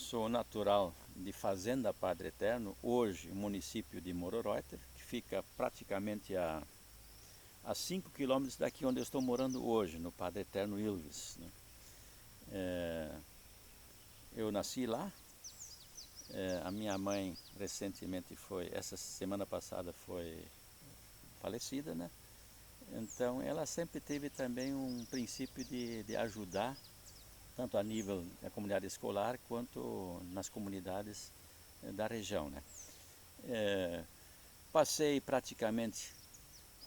sou natural de Fazenda Padre Eterno, hoje município de Mororoiter, que fica praticamente a 5 quilômetros daqui onde eu estou morando hoje, no Padre Eterno Ilves, né? Eu nasci lá, a minha mãe recentemente essa semana passada foi falecida, né? Então ela sempre teve também um princípio de ajudar, tanto a nível da comunidade escolar quanto nas comunidades da região, né? Passei praticamente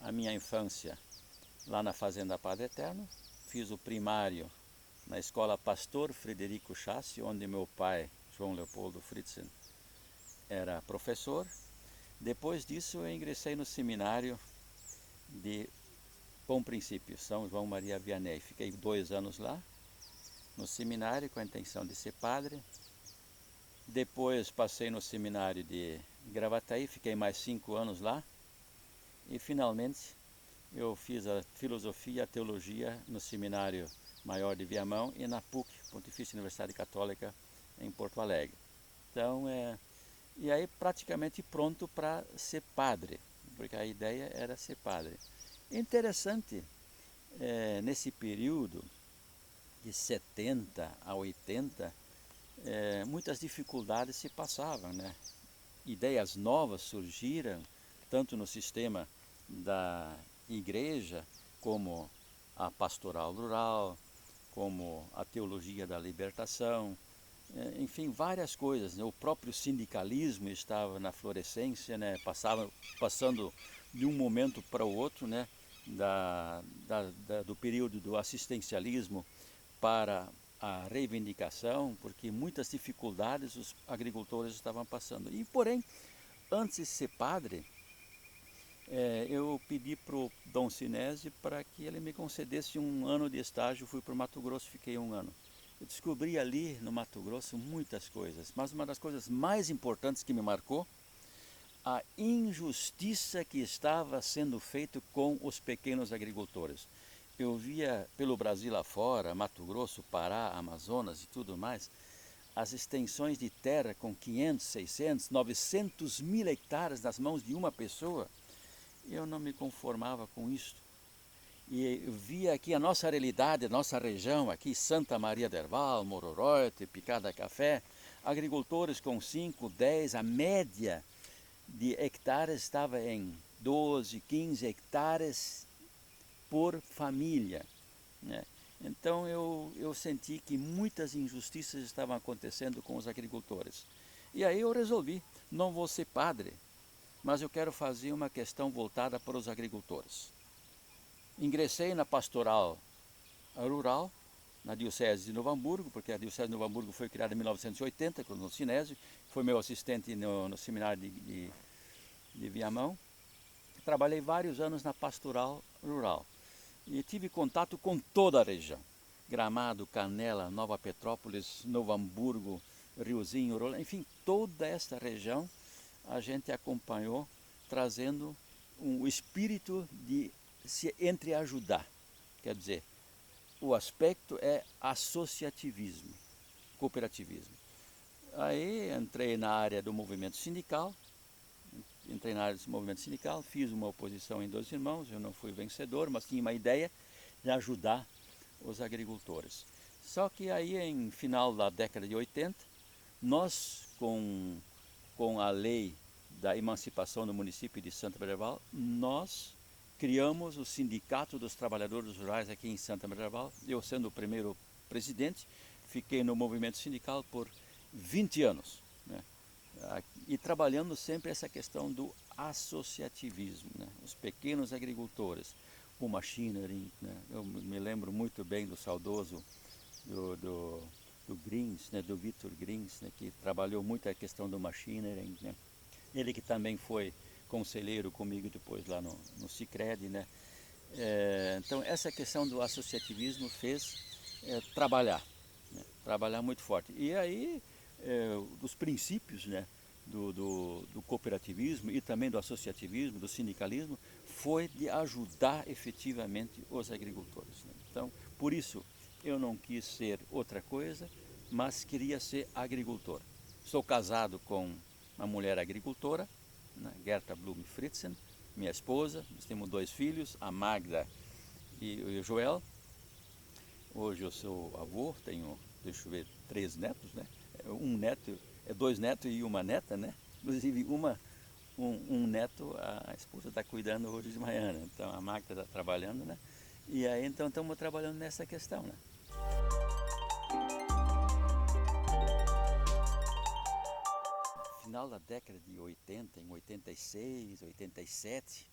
a minha infância lá na Fazenda Padre Eterno, fiz o primário na escola Pastor Frederico Chassi, onde meu pai, João Leopoldo Fritzen, era professor. Depois disso eu ingressei no seminário de Bom Princípio, São João Maria Vianney. Fiquei 2 anos lá, no seminário, com a intenção de ser padre. Depois passei no seminário de Gravataí, fiquei mais 5 anos lá. E finalmente eu fiz a filosofia e a teologia no Seminário Maior de Viamão e na PUC, Pontifícia Universidade Católica, em Porto Alegre. Então, e aí praticamente pronto para ser padre, porque a ideia era ser padre. Interessante, nesse período de 70 a 80, muitas dificuldades se passavam, né? Ideias novas surgiram, tanto no sistema da igreja, como a pastoral rural, como a teologia da libertação, enfim, várias coisas, né? O próprio sindicalismo estava na florescência, né? Passando de um momento para o outro, né? Do período do assistencialismo para a reivindicação, porque muitas dificuldades os agricultores estavam passando. E, porém, antes de ser padre, eu pedi para o Dom Sinésio para que ele me concedesse um ano de estágio. Fui para o Mato Grosso, fiquei 1 ano. Eu descobri ali no Mato Grosso muitas coisas, mas uma das coisas mais importantes que me marcou, a injustiça que estava sendo feita com os pequenos agricultores. Eu via pelo Brasil afora, Mato Grosso, Pará, Amazonas e tudo mais, as extensões de terra com 500, 600, 900 mil hectares nas mãos de uma pessoa. Eu não me conformava com isso. E eu via aqui a nossa realidade, a nossa região, aqui Santa Maria del Val, Mororoite, Picada Café, agricultores com 5, 10, a média de hectares estava em 12, 15 hectares por família, né? Então eu senti que muitas injustiças estavam acontecendo com os agricultores. E aí eu resolvi, não vou ser padre, mas eu quero fazer uma questão voltada para os agricultores. Ingressei na pastoral rural, na Diocese de Novo Hamburgo, porque a Diocese de Novo Hamburgo foi criada em 1980, com o Dom Sinésio, foi meu assistente no seminário de Viamão. Trabalhei vários anos na pastoral rural e tive contato com toda a região. Gramado, Canela, Nova Petrópolis, Novo Hamburgo, Riozinho, enfim, toda esta região a gente acompanhou, trazendo um espírito de se entreajudar. Quer dizer, o aspecto é associativismo, cooperativismo. Aí entrei na área do movimento sindical, fiz uma oposição em 2 irmãos, eu não fui vencedor, mas tinha uma ideia de ajudar os agricultores. Só que aí, em final da década de 80, nós, com a lei da emancipação do município de Santa Maria del Val, nós criamos o Sindicato dos Trabalhadores Rurais aqui em Santa Maria del Val. Eu, sendo o primeiro presidente, fiquei no movimento sindical por 20 anos, né? E trabalhando sempre essa questão do associativismo, né? Os pequenos agricultores, o machinery, né? Eu me lembro muito bem do saudoso do Grins, né? Do Vitor Grins, né? Que trabalhou muito a questão do machinery, né? Ele que também foi conselheiro comigo depois lá no Sicredi, né? Então essa questão do associativismo fez trabalhar, né? Trabalhar muito forte. E aí dos princípios, né, do cooperativismo e também do associativismo, do sindicalismo, foi de ajudar efetivamente os agricultores, né? Então, por isso, eu não quis ser outra coisa mas queria ser agricultor. Sou casado com uma mulher agricultora, né, Gerta Blume Fritzen, minha esposa. Nós temos 2 filhos, a Magda e o Joel. Hoje eu sou avô, tenho, deixa eu ver, 3 netos, né? Um neto, 2 netos e uma neta, né? Inclusive um neto, a esposa está cuidando hoje de manhã, né? Então a Magda está trabalhando, né? E aí então estamos trabalhando nessa questão, né? Final da década de 80, em 86, 87,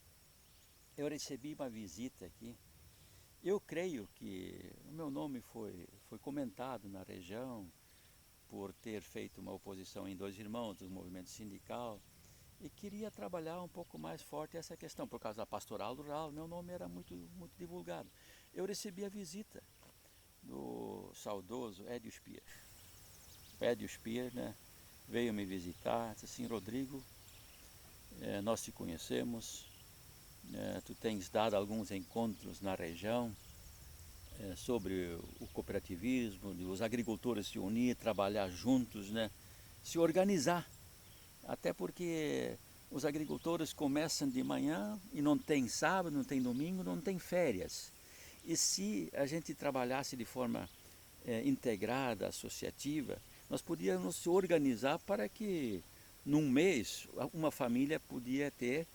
eu recebi uma visita aqui. Eu creio que o meu nome foi comentado na região por ter feito uma oposição em 2 irmãos do movimento sindical e queria trabalhar um pouco mais forte essa questão. Por causa da pastoral rural, meu nome era muito divulgado. Eu recebi a visita do saudoso Edio Spier. O Edio Spier, né, veio me visitar, disse assim: Rodrigo, nós te conhecemos, tu tens dado alguns encontros na região sobre o cooperativismo, de os agricultores se unir, trabalhar juntos, né, se organizar. Até porque os agricultores começam de manhã e não tem sábado, não tem domingo, não tem férias. E se a gente trabalhasse de forma integrada, associativa, nós podíamos nos organizar para que num mês uma família podia ter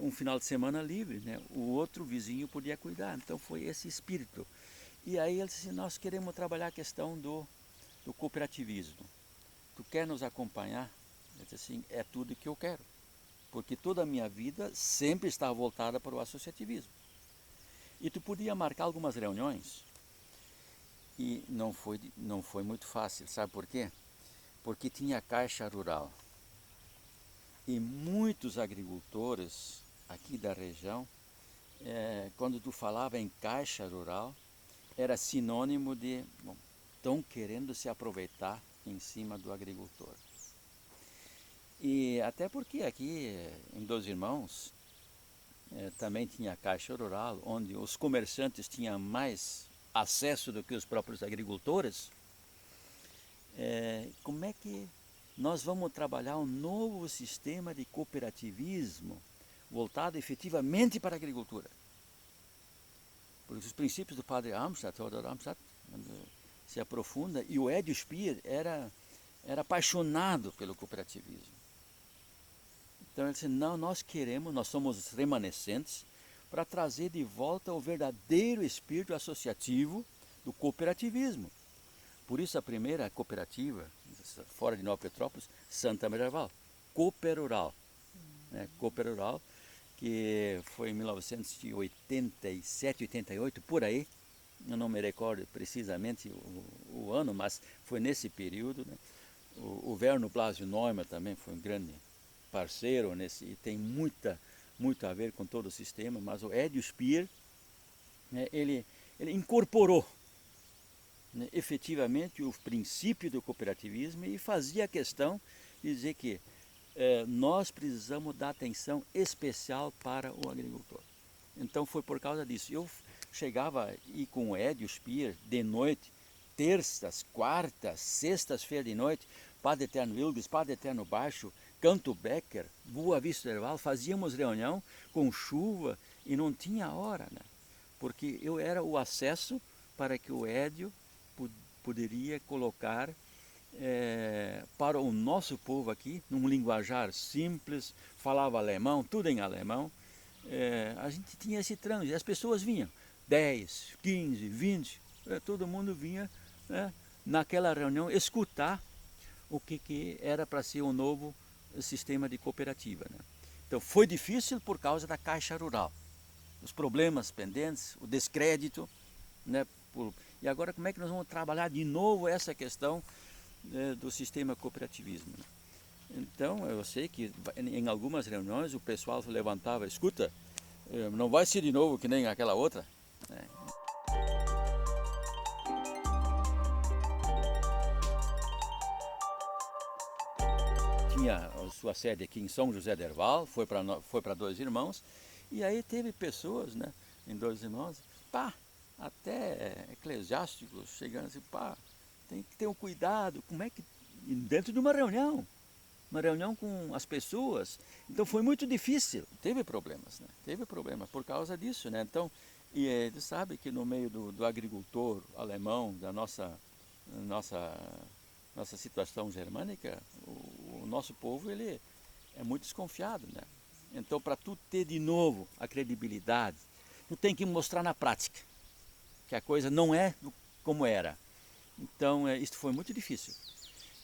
um final de semana livre, né? O outro vizinho podia cuidar. Então foi esse espírito. E aí ele disse: nós queremos trabalhar a questão do cooperativismo. Tu quer nos acompanhar? Eu disse assim: é tudo que eu quero. Porque toda a minha vida sempre está voltada para o associativismo. E tu podia marcar algumas reuniões e não foi muito fácil. Sabe por quê? Porque tinha caixa rural. E muitos agricultores aqui da região, quando tu falava em caixa rural, era sinônimo de, bom, estão querendo se aproveitar em cima do agricultor. E até porque aqui em 2 Irmãos também tinha caixa rural, onde os comerciantes tinham mais acesso do que os próprios agricultores. Como é que nós vamos trabalhar um novo sistema de cooperativismo voltado efetivamente para a agricultura? Porque os princípios do padre Amstadt, Theodor Amstadt, se aprofunda, e o Edio Spier era apaixonado pelo cooperativismo. Então ele disse: não, nós somos remanescentes para trazer de volta o verdadeiro espírito associativo do cooperativismo. Por isso a primeira cooperativa, fora de Nova Petrópolis, Santa Medieval, Cooperural. Cooperural, que foi em 1987, 88, por aí, eu não me recordo precisamente o ano, mas foi nesse período, né? O Werner Blasio Neumann também foi um grande parceiro nesse, e tem muito a ver com todo o sistema, mas o Edio Spier, né, ele incorporou, né, efetivamente o princípio do cooperativismo e fazia a questão de dizer que nós precisamos dar atenção especial para o agricultor. Então foi por causa disso. Eu chegava aí com o Edio Spier de noite, terças, quartas, sextas-feiras de noite, Padre Eterno Wildes, Padre Eterno Baixo, Canto Becker, Boa Vista del Val, fazíamos reunião com chuva e não tinha hora, né? Porque eu era o acesso para que o Edio poderia colocar para o nosso povo aqui, num linguajar simples, falava alemão, tudo em alemão. A gente tinha esse trânsito, as pessoas vinham, 10, 15, 20, todo mundo vinha, né, naquela reunião escutar o que era para ser um novo sistema de cooperativa, né? Então foi difícil por causa da Caixa Rural, os problemas pendentes, o descrédito, né, e agora como é que nós vamos trabalhar de novo essa questão do sistema cooperativismo, né? Então eu sei que em algumas reuniões o pessoal levantava: escuta, não vai ser de novo que nem aquela outra, né? Tinha a sua sede aqui em São José del Val, foi para 2 Irmãos, e aí teve pessoas, né, em 2 Irmãos, até eclesiásticos chegando assim: tem que ter um cuidado, como é que... Dentro de uma reunião com as pessoas, então foi muito difícil, teve problemas, né? Teve problema por causa disso, né? Então, e ele sabe que no meio do agricultor alemão, da nossa, nossa situação germânica, o nosso povo, ele é muito desconfiado, né? Então, para tu ter de novo a credibilidade, tu tem que mostrar na prática que a coisa não é como era. Então, isso foi muito difícil.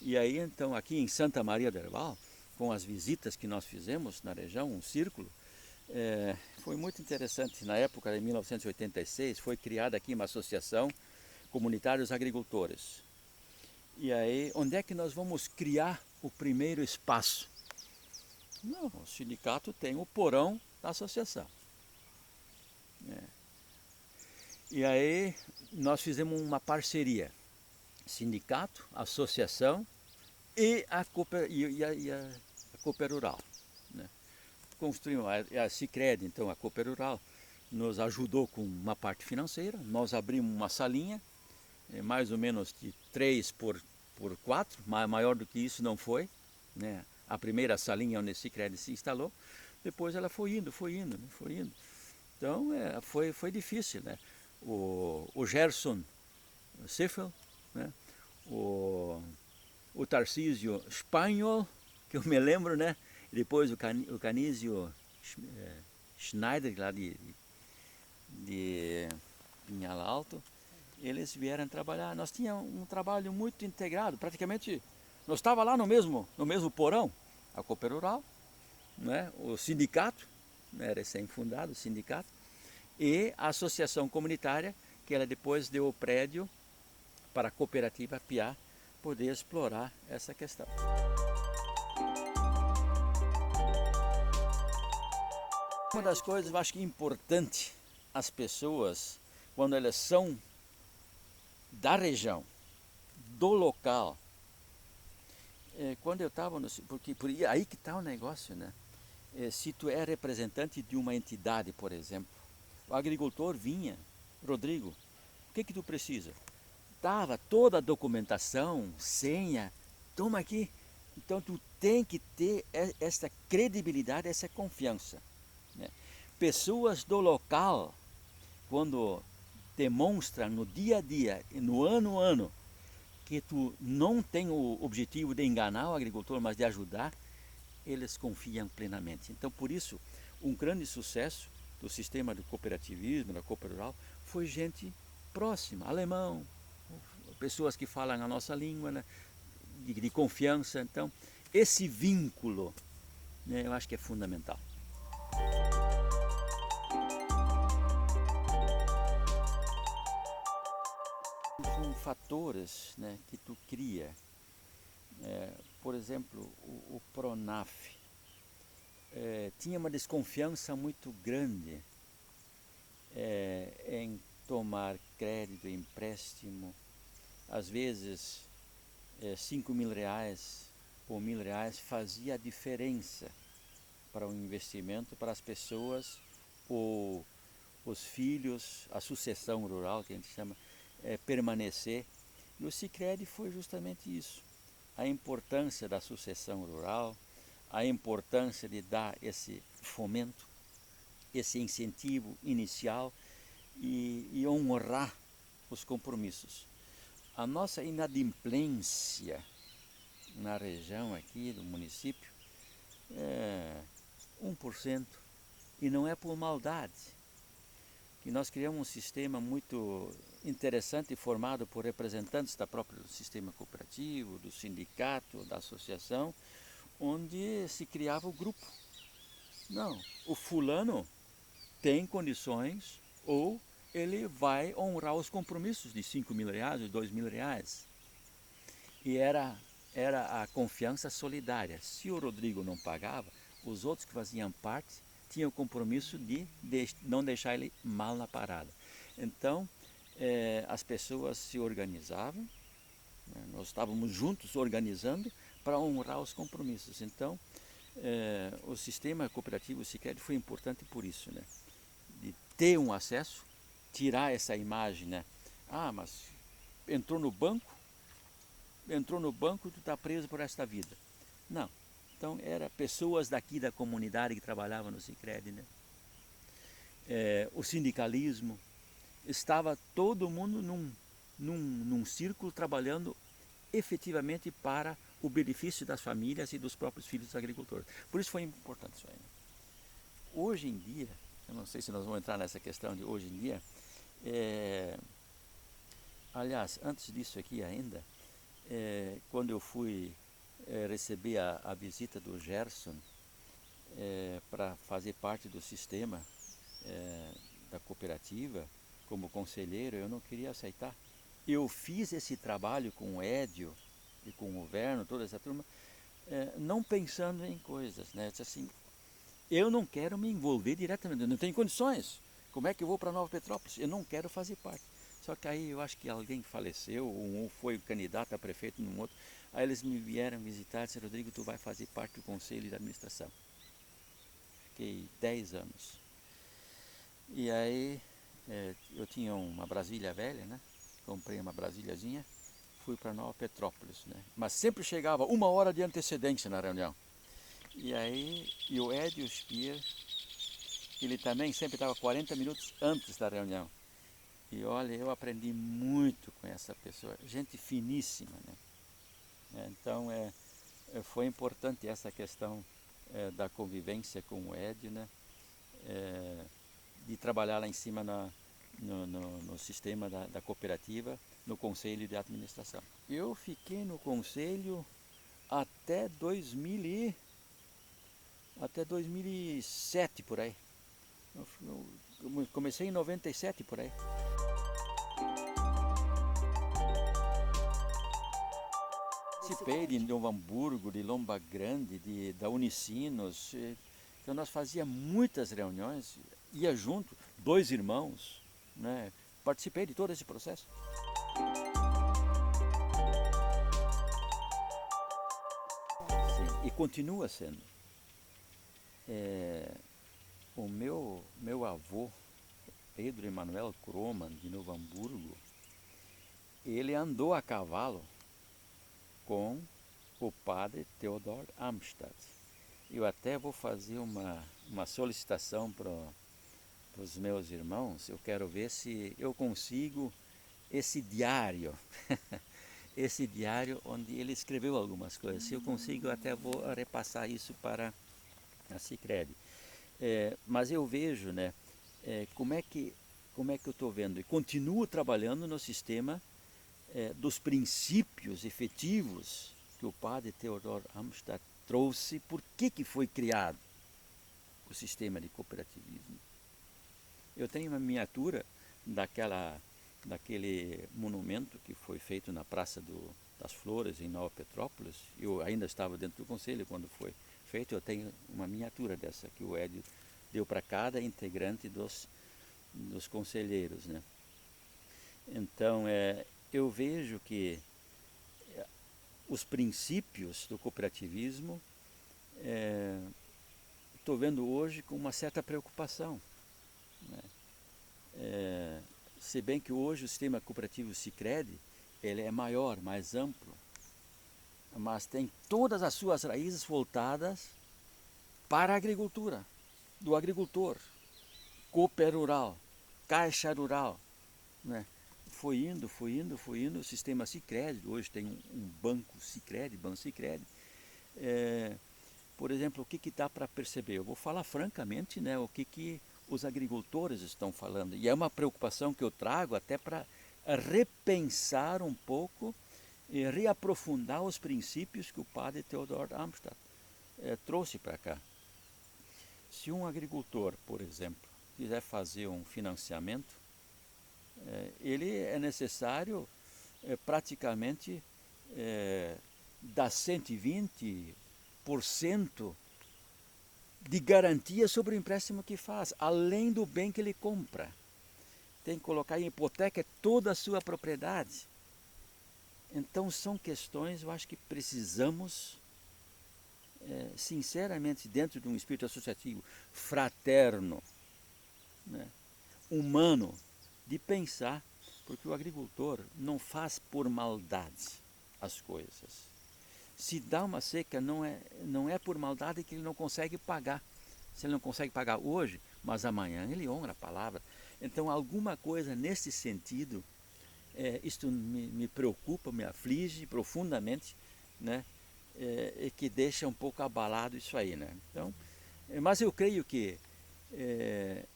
E aí, então, aqui em Santa Maria del Val, com as visitas que nós fizemos na região, um círculo, foi muito interessante. Na época de 1986, foi criada aqui uma associação Comunitários Agricultores. E aí, onde é que nós vamos criar o primeiro espaço? Não, o sindicato tem o porão da associação. E aí, nós fizemos uma parceria. Sindicato, associação e a Cooper Rural. Né? Construímos a Sicredi, então a Cooper Rural, nos ajudou com uma parte financeira. Nós abrimos uma salinha, mais ou menos de 3 por 4, maior do que isso não foi. Né? A primeira salinha onde a Sicredi se instalou, depois ela foi indo. Então foi difícil. Né? O Gerson Seffel, né? O Tarcísio Espanhol, que eu me lembro, né? E depois o Canísio Schneider, lá de Pinhal Alto, eles vieram trabalhar. Nós tínhamos um trabalho muito integrado, praticamente nós estávamos lá no mesmo porão, a Cooper Rural, né? O sindicato, né? Era recém-fundado o sindicato, e a associação comunitária, que ela depois deu o prédio para a cooperativa Piá poder explorar essa questão. Uma das coisas eu acho que é importante as pessoas, quando elas são da região, do local, quando eu estava no... Porque aí que está o negócio, né? Se tu é representante de uma entidade, por exemplo, o agricultor vinha, Rodrigo, o que tu precisa? Dava toda a documentação, senha, toma aqui. Então tu tem que ter essa credibilidade, essa confiança. Né? Pessoas do local, quando demonstram no dia a dia, no ano a ano, que tu não tem o objetivo de enganar o agricultor, mas de ajudar, eles confiam plenamente. Então por isso, um grande sucesso do sistema do cooperativismo, da Cooper Rural, foi gente próxima, alemão, pessoas que falam a nossa língua, né, de confiança. Então, esse vínculo, né, eu acho que é fundamental. São fatores, né, que tu cria. Por exemplo, o Pronaf tinha uma desconfiança muito grande em tomar crédito, empréstimo. Às vezes, 5 mil reais ou R$ 1.000 fazia a diferença para o investimento, para as pessoas, os filhos, a sucessão rural, que a gente chama, permanecer. E o Sicredi foi justamente isso. A importância da sucessão rural, a importância de dar esse fomento, esse incentivo inicial e honrar os compromissos. A nossa inadimplência na região aqui do município é 1%, e não é por maldade, que nós criamos um sistema muito interessante formado por representantes do próprio sistema cooperativo, do sindicato, da associação, onde se criava o grupo. Não, o fulano tem condições ou ele vai honrar os compromissos de 5 mil reais, de 2 mil reais. E era a confiança solidária. Se o Rodrigo não pagava, os outros que faziam parte tinham o compromisso de não deixar ele mal na parada. Então, as pessoas se organizavam, né? Nós estávamos juntos organizando para honrar os compromissos. Então, o sistema cooperativo Sicredi foi importante por isso, né? De ter um acesso, tirar essa imagem, né? Ah, mas entrou no banco, entrou no banco, tu está preso por esta vida. Não. Então, eram pessoas daqui da comunidade que trabalhavam no Sicredi, né? O sindicalismo, estava todo mundo num círculo trabalhando efetivamente para o benefício das famílias e dos próprios filhos dos agricultores. Por isso foi importante isso aí, né? Hoje em dia, eu não sei se nós vamos entrar nessa questão de hoje em dia, aliás, antes disso aqui ainda, quando eu fui receber a visita do Gerson para fazer parte do sistema da cooperativa, como conselheiro, eu não queria aceitar. Eu fiz esse trabalho com o Edio e com o Verno, toda essa turma, não pensando em coisas, né? Disse assim, eu não quero me envolver diretamente, eu não tenho condições. Como é que eu vou para Nova Petrópolis? Eu não quero fazer parte. Só que aí eu acho que alguém faleceu, um foi candidato a prefeito num outro. Aí eles me vieram visitar e disseram, Rodrigo, tu vai fazer parte do conselho de administração. Fiquei 10 anos. E aí eu tinha uma Brasília velha, né? Comprei uma Brasíliazinha, fui para Nova Petrópolis, né? Mas sempre chegava 1 hora de antecedência na reunião. E aí, o Edio Spier, ele também sempre estava 40 minutos antes da reunião. E olha, eu aprendi muito com essa pessoa, gente finíssima, né? Então, foi importante essa questão da convivência com o Edio, né? De trabalhar lá em cima no sistema da cooperativa, no conselho de administração. Eu fiquei no conselho até 2007 por aí. Eu comecei em 97 por aí. Participei de Novo Hamburgo, de Lomba Grande, da Unicinos. Então nós fazíamos muitas reuniões, ia junto, 2 irmãos, né? Participei de todo esse processo. Sim, e continua sendo. O meu avô, Pedro Emanuel Kroman, de Novo Hamburgo, ele andou a cavalo com o padre Theodor Amstadt. Eu até vou fazer uma solicitação para os meus irmãos. Eu quero ver se eu consigo esse diário, esse diário onde ele escreveu algumas coisas. Se eu consigo, eu até vou repassar isso para a Sicredi. Mas eu vejo, né, como é que eu estou vendo, e continuo trabalhando no sistema dos princípios efetivos que o padre Theodor Amstadt trouxe. Por que foi criado o sistema de cooperativismo? Eu tenho uma miniatura daquele monumento que foi feito na Praça das Flores, em Nova Petrópolis. Eu ainda estava dentro do conselho quando foi feito. Eu tenho uma miniatura dessa que o Edio deu para cada integrante dos conselheiros, né? Então, eu vejo que os princípios do cooperativismo estou vendo hoje com uma certa preocupação, né? Se bem que hoje o sistema cooperativo Sicredi, ele é maior, mais amplo, mas tem todas as suas raízes voltadas para a agricultura, do agricultor, Cooper Rural, Caixa Rural, né? Foi indo, o sistema Sicredi, hoje tem um banco Sicredi, por exemplo, o que dá para perceber? Eu vou falar francamente, né, o que os agricultores estão falando, e é uma preocupação que eu trago até para repensar um pouco e reaprofundar os princípios que o padre Theodor Amstadt trouxe para cá. Se um agricultor, por exemplo, quiser fazer um financiamento, ele é necessário praticamente dar 120% de garantia sobre o empréstimo que faz, além do bem que ele compra. Tem que colocar em hipoteca toda a sua propriedade. Então são questões, eu acho que precisamos, sinceramente, dentro de um espírito associativo, fraterno, né, humano, de pensar, porque o agricultor não faz por maldade. as coisas. Se dá uma seca, não é por maldade que ele não consegue pagar. Se ele não consegue pagar hoje, mas amanhã ele honra a palavra. Então, alguma coisa nesse sentido, isto me preocupa, me aflige profundamente, né? E que deixa um pouco abalado isso aí, né? Então, mas eu creio que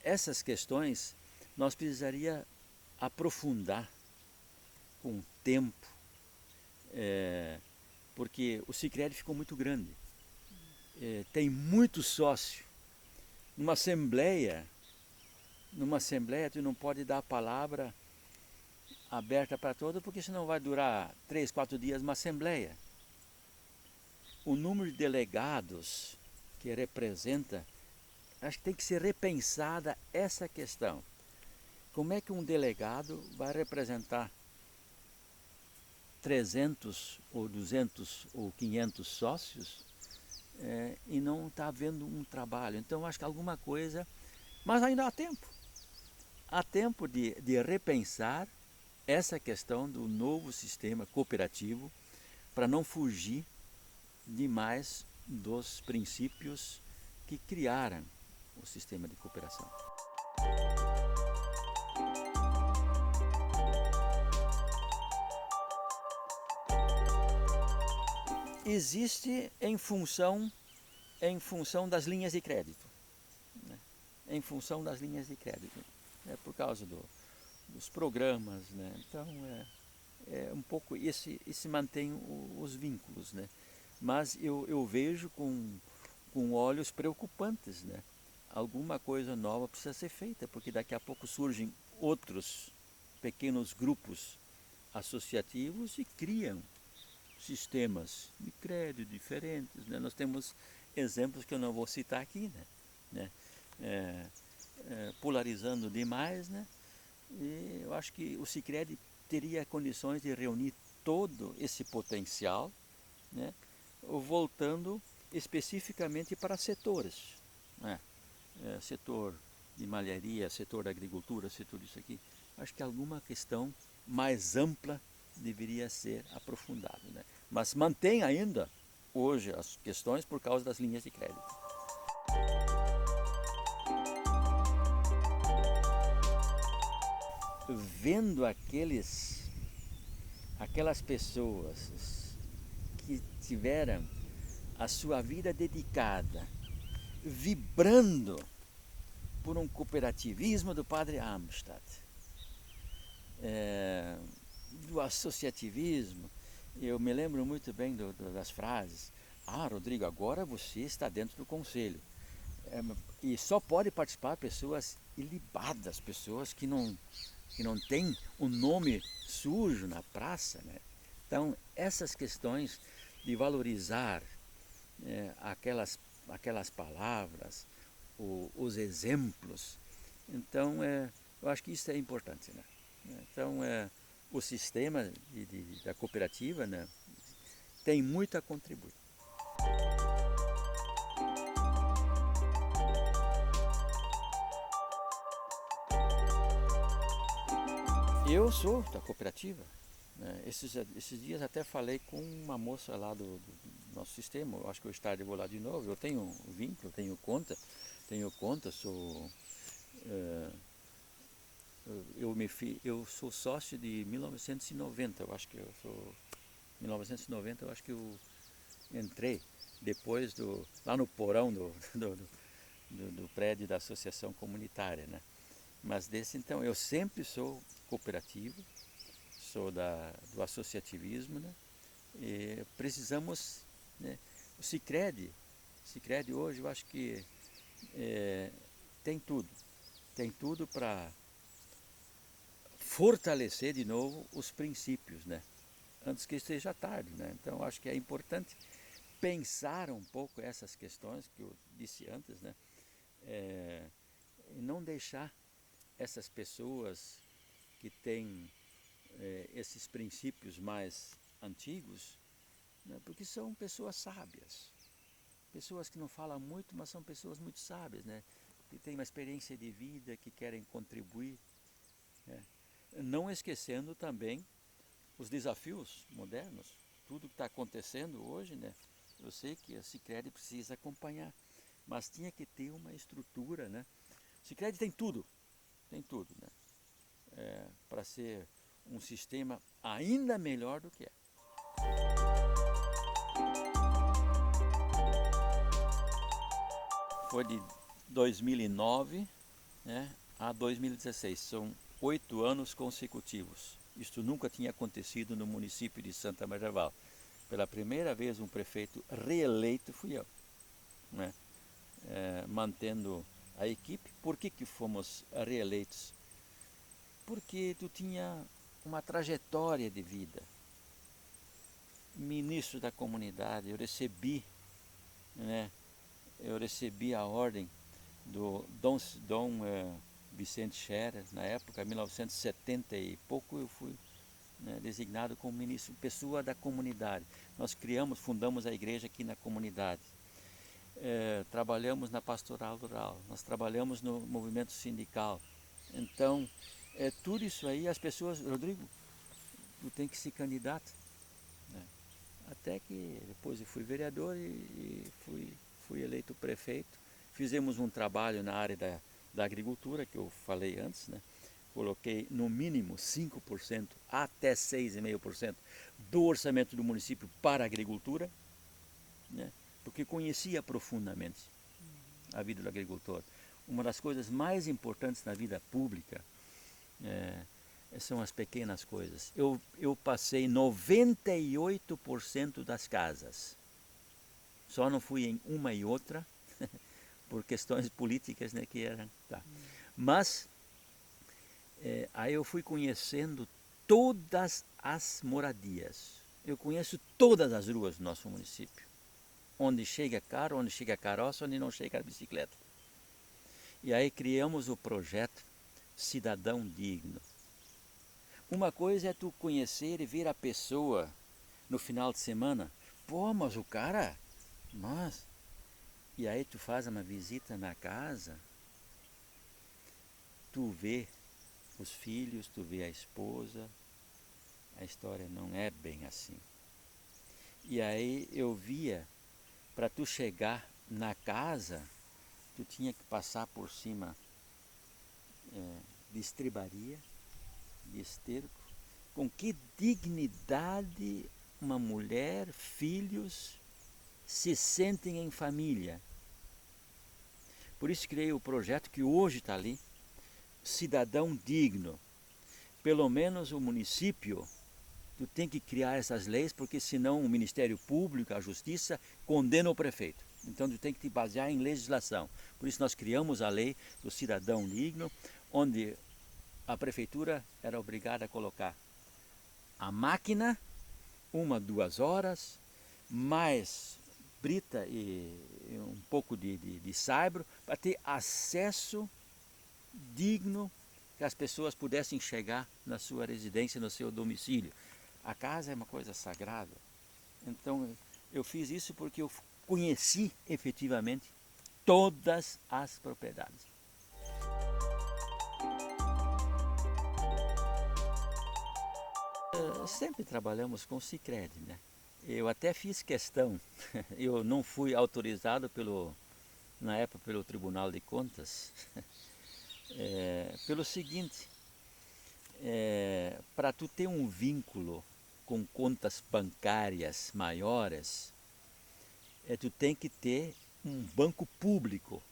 essas questões nós precisaria aprofundar com o tempo, porque o Sicredi ficou muito grande, tem muito sócio. Numa assembleia tu não pode dar a palavra aberta para todos, porque senão vai durar 3, 4 dias uma assembleia. O número de delegados que representa, acho que tem que ser repensada essa questão. Como é que um delegado vai representar 300 ou 200 ou 500 sócios e não está havendo um trabalho? Então acho que alguma coisa, mas ainda há tempo. Há tempo de repensar essa questão do novo sistema cooperativo para não fugir demais dos princípios que criaram o sistema de cooperação. Existe em função das linhas de crédito, né? Em função das linhas de crédito, por causa dos programas, né? Então um pouco esse mantém os vínculos, né? Mas eu vejo com olhos preocupantes, né? Alguma coisa nova precisa ser feita, porque daqui a pouco surgem outros pequenos grupos associativos e criam sistemas de crédito diferentes, né? Nós temos exemplos que eu não vou citar aqui, né? Polarizando demais, né? E eu acho que o Sicredi teria condições de reunir todo esse potencial, né? Voltando especificamente para setores, né? Setor de malharia, setor da agricultura, setor disso aqui. Acho que alguma questão mais ampla deveria ser aprofundada, né? Mas mantém ainda hoje as questões por causa das linhas de crédito. Vendo aquelas pessoas que tiveram a sua vida dedicada, vibrando por um cooperativismo do Padre Amstad, do associativismo. Eu me lembro muito bem das frases: Rodrigo, agora você está dentro do conselho. E só pode participar pessoas ilibadas, pessoas que não têm o nome sujo na praça, né? Então, essas questões de valorizar aquelas palavras, os exemplos, então eu acho que isso é importante, né? Então, o sistema da cooperativa, né, tem muito a contribuir. Eu sou da cooperativa, né? Esses dias até falei com uma moça lá do nosso sistema. Eu acho que eu vou lá de novo. Eu tenho vínculo, tenho conta, sou... eu sou sócio de 1990, eu acho que eu sou... 1990 eu acho que eu entrei depois lá no porão do prédio da associação comunitária, né? Mas então, eu sempre sou cooperativo, sou do associativismo, né? E precisamos, né? O Sicredi hoje eu acho que tem tudo para fortalecer de novo os princípios, né? Antes que esteja tarde, né? Então acho que é importante pensar um pouco essas questões que eu disse antes, né? E não deixar essas pessoas que têm esses princípios mais antigos, né? Porque são pessoas sábias, pessoas que não falam muito, mas são pessoas muito sábias, né? Que têm uma experiência de vida, que querem contribuir, né? Não esquecendo também os desafios modernos, tudo que está acontecendo hoje, né? Eu sei que a Sicredi precisa acompanhar, mas tinha que ter uma estrutura, né? Sicredi tem tudo, né? Para ser um sistema ainda melhor do que é. Foi de 2009, né, a 2016, são 8 anos consecutivos. Isto nunca tinha acontecido no município de Santa Maria del Val. Pela primeira vez um prefeito reeleito fui eu, né, mantendo a equipe. Por que fomos reeleitos? Porque tu tinha uma trajetória de vida. Ministro da comunidade, eu recebi a ordem do Dom Vicente Scherer, na época, em 1970 e pouco, eu fui, né, designado como ministro, pessoa da comunidade. Nós fundamos a igreja aqui na comunidade. Trabalhamos na pastoral rural, nós trabalhamos no movimento sindical. Então, tudo isso aí, as pessoas, Rodrigo, tu tem que ser candidato, né? Até que depois eu fui vereador e fui eleito prefeito. Fizemos um trabalho na área da agricultura, que eu falei antes, né? Coloquei no mínimo 5% até 6,5% do orçamento do município para a agricultura, né? Porque conhecia profundamente a vida do agricultor. Uma das coisas mais importantes na vida pública são as pequenas coisas. Eu passei 98% das casas. Só não fui em uma e outra, por questões políticas, né, que eram. Tá. Mas aí eu fui conhecendo todas as moradias. Eu conheço todas as ruas do nosso município. Onde chega carro, onde chega carroça, onde não chega a bicicleta. E aí criamos o projeto Cidadão Digno. Uma coisa é tu conhecer e ver a pessoa no final de semana. Pô, mas o cara... Mas... E aí tu faz uma visita na casa, tu vê os filhos, tu vê a esposa, a história não é bem assim. E aí eu via, para tu chegar na casa, tu tinha que passar por cima de estribaria, de esterco. Com que dignidade uma mulher, filhos, se sentem em família. Por isso criei o projeto que hoje está ali, Cidadão Digno. Pelo menos o município, tu tem que criar essas leis, porque senão o Ministério Público, a Justiça, condena o prefeito. Então tu tem que te basear em legislação. Por isso nós criamos a lei do Cidadão Digno, onde a prefeitura era obrigada a colocar a máquina, 2 horas, mais brita e um pouco de saibro, para ter acesso digno, que as pessoas pudessem chegar na sua residência, no seu domicílio. A casa é uma coisa sagrada. Então eu fiz isso porque eu conheci efetivamente todas as propriedades. Sempre trabalhamos com Sicredi, né? Eu até fiz questão, eu não fui autorizado na época pelo Tribunal de Contas, pelo seguinte, para tu ter um vínculo com contas bancárias maiores, tu tem que ter um banco público.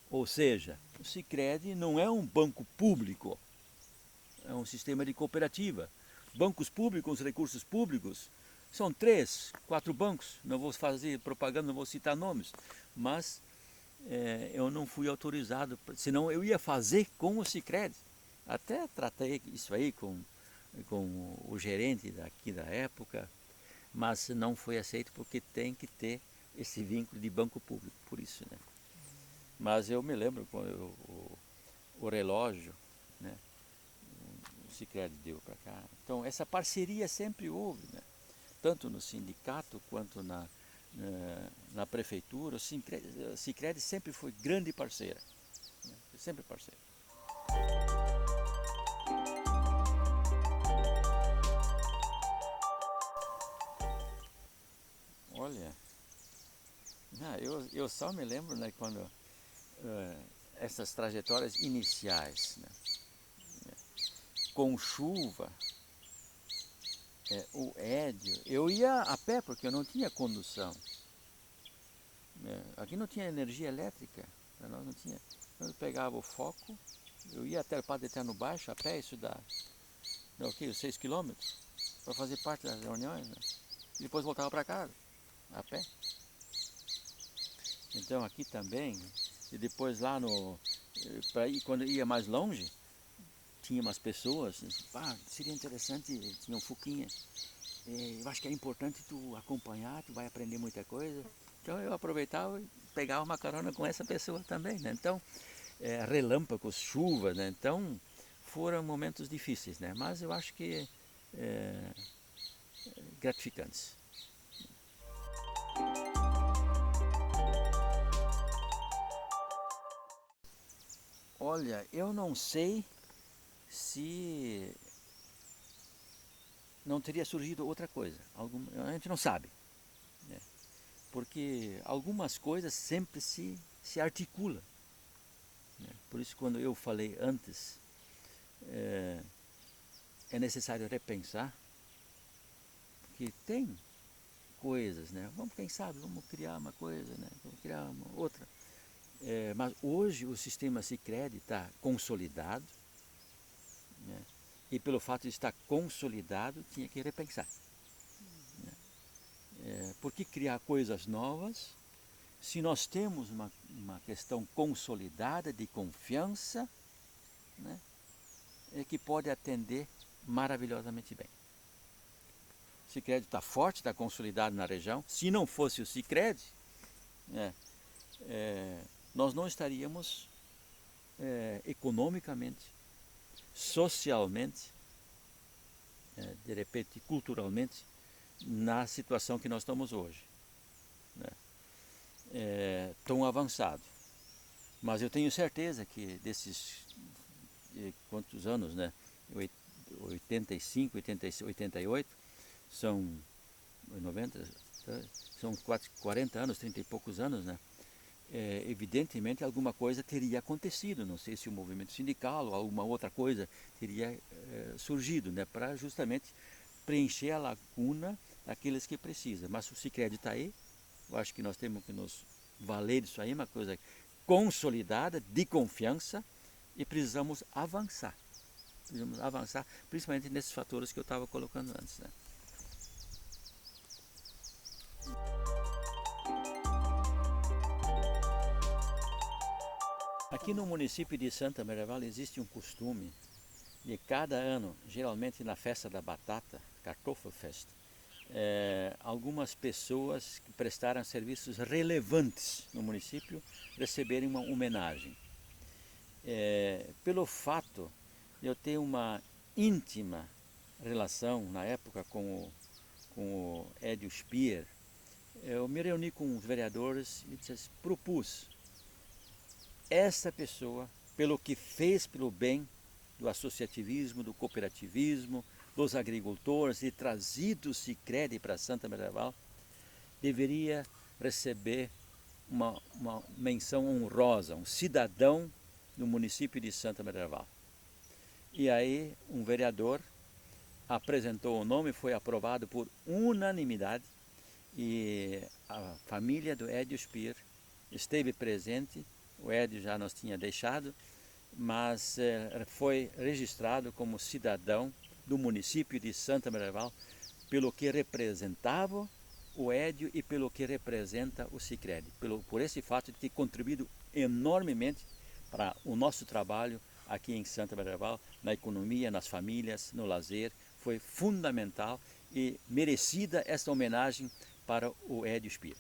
Ou seja, o Sicredi não é um banco público, é um sistema de cooperativa. Bancos públicos, recursos públicos, são 3, 4 bancos. Não vou fazer propaganda, não vou citar nomes, mas eu não fui autorizado, senão eu ia fazer com o Sicredi. Até tratei isso aí com o gerente daqui da época, mas não foi aceito porque tem que ter esse vínculo de banco público, por isso, né? Mas eu me lembro quando o relógio, né, o Sicredi deu para cá. Então essa parceria sempre houve, né? Tanto no sindicato quanto na prefeitura. O Sicredi sempre foi grande parceira, né? Sempre parceira. Olha, eu só me lembro, né, quando essas trajetórias iniciais, né, com chuva, o Édio, eu ia a pé porque eu não tinha condução. Aqui não tinha energia elétrica, nós não tinha. Eu pegava o foco, eu ia até o Padre Eterno Baixo a pé, isso dá o quê? 6 quilômetros, para fazer parte das reuniões, né? E depois voltava para casa, a pé. Então aqui também, e depois lá para ir, quando ia mais longe, tinha umas pessoas, seria interessante, tinha um Fuquinha, eu acho que é importante tu acompanhar, tu vai aprender muita coisa. Então eu aproveitava e pegava uma carona com essa pessoa também, né? Então, relâmpagos, chuvas, né? Então foram momentos difíceis, né? Mas eu acho que gratificantes. Olha, eu não sei se não teria surgido outra coisa. A gente não sabe, né? Porque algumas coisas sempre se articulam, né? Por isso, quando eu falei antes, é necessário repensar, porque tem coisas, né? Quem sabe, vamos criar uma coisa, né? Vamos criar uma outra. Mas hoje o sistema Sicredi está consolidado, né? E pelo fato de estar consolidado, tinha que repensar, né? Por que criar coisas novas se nós temos uma questão consolidada de confiança, né? Que pode atender maravilhosamente bem. O Sicredi está forte, está consolidado na região. Se não fosse o Sicredi, nós não estaríamos economicamente, socialmente, de repente culturalmente, na situação que nós estamos hoje, né? Tão avançado. Mas eu tenho certeza que desses quantos anos, né? 85, 88, são 90, são 40 anos, 30 e poucos anos, né? Evidentemente alguma coisa teria acontecido, não sei se o movimento sindical ou alguma outra coisa teria surgido, né, para justamente preencher a lacuna daqueles que precisam. Mas o Sicredi está aí, eu acho que nós temos que nos valer disso aí, uma coisa consolidada, de confiança, e precisamos avançar. Precisamos avançar, principalmente nesses fatores que eu estava colocando antes, né? Aqui no município de Santa Maria Velha existe um costume de cada ano, geralmente na festa da batata, Kartoffelfest, algumas pessoas que prestaram serviços relevantes no município receberem uma homenagem. Pelo fato de eu ter uma íntima relação na época com o Édio Speer, eu me reuni com os vereadores e propus essa pessoa, pelo que fez pelo bem do associativismo, do cooperativismo, dos agricultores e trazido o Sicredi para Santa Maria Velha, deveria receber uma menção honrosa, um cidadão do município de Santa Maria Velha. E aí um vereador apresentou o nome, foi aprovado por unanimidade, e a família do Édio Speer esteve presente. O Édio já nos tinha deixado, mas foi registrado como cidadão do município de Santa Maria Velha, pelo que representava o Édio e pelo que representa o Sicredi, por esse fato de ter contribuído enormemente para o nosso trabalho aqui em Santa Maria Velha, na economia, nas famílias, no lazer. Foi fundamental e merecida esta homenagem para o Édio Speer.